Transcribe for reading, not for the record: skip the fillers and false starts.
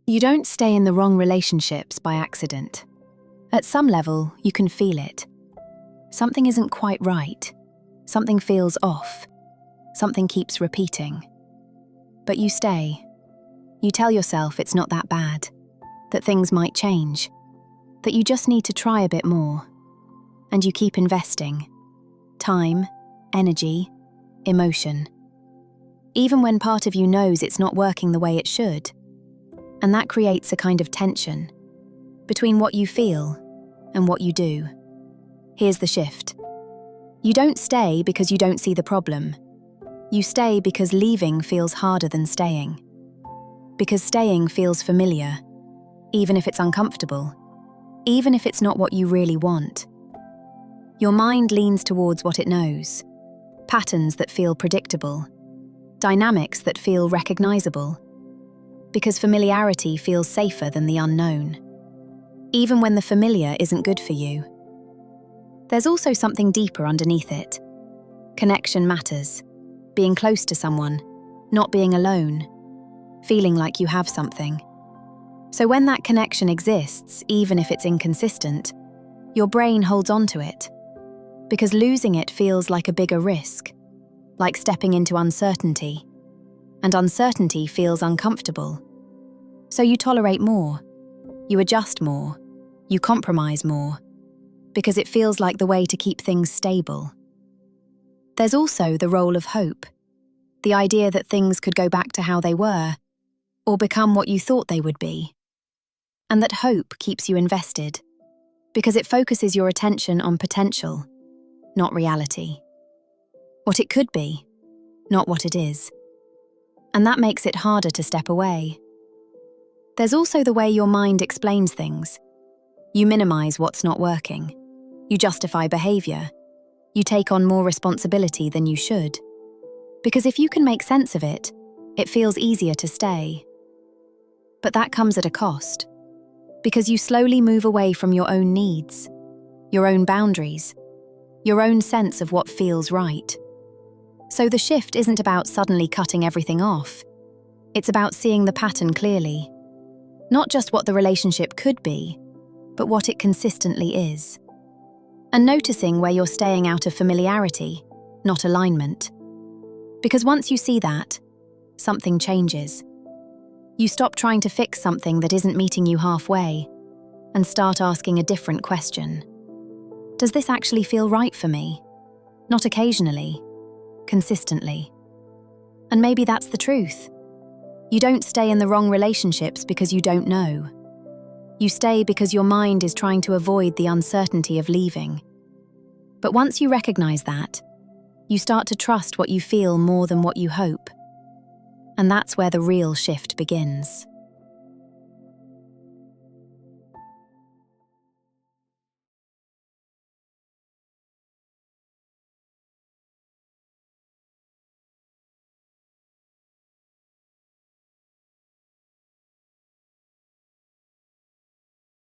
You don't stay in the wrong relationships by accident. At some level, you can feel it. Something isn't quite right. Something feels off. Something keeps repeating. But you stay. You tell yourself it's not that bad, that things might change, that you just need to try a bit more. And you keep investing. Time, energy, emotion. Even when part of you knows it's not working the way it should. And that creates a kind of tension between what you feel and what you do. Here's the shift. You don't stay because you don't see the problem. You stay because leaving feels harder than staying. Because staying feels familiar, even if it's uncomfortable, even if it's not what you really want. Your mind leans towards what it knows, patterns that feel predictable, dynamics that feel recognizable, because familiarity feels safer than the unknown, even when the familiar isn't good for you. There's also something deeper underneath it. Connection matters. Being close to someone, not being alone, feeling like you have something. So when that connection exists, even if it's inconsistent, your brain holds on to it, because losing it feels like a bigger risk, like stepping into uncertainty, and uncertainty feels uncomfortable. So you tolerate more, you adjust more, you compromise more, because it feels like the way to keep things stable. There's also the role of hope, the idea that things could go back to how they were, or become what you thought they would be. And that hope keeps you invested, because it focuses your attention on potential, not reality. What it could be, not what it is. And that makes it harder to step away. There's also the way your mind explains things. You minimize what's not working. You justify behavior. You take on more responsibility than you should. Because if you can make sense of it, it feels easier to stay. But that comes at a cost. Because you slowly move away from your own needs, your own boundaries, your own sense of what feels right. So the shift isn't about suddenly cutting everything off. It's about seeing the pattern clearly. Not just what the relationship could be, but what it consistently is. And noticing where you're staying out of familiarity, not alignment. Because once you see that, something changes. You stop trying to fix something that isn't meeting you halfway, and start asking a different question. Does this actually feel right for me? Not occasionally, consistently. And maybe that's the truth. You don't stay in the wrong relationships because you don't know. You stay because your mind is trying to avoid the uncertainty of leaving. But once you recognize that, you start to trust what you feel more than what you hope. And that's where the real shift begins.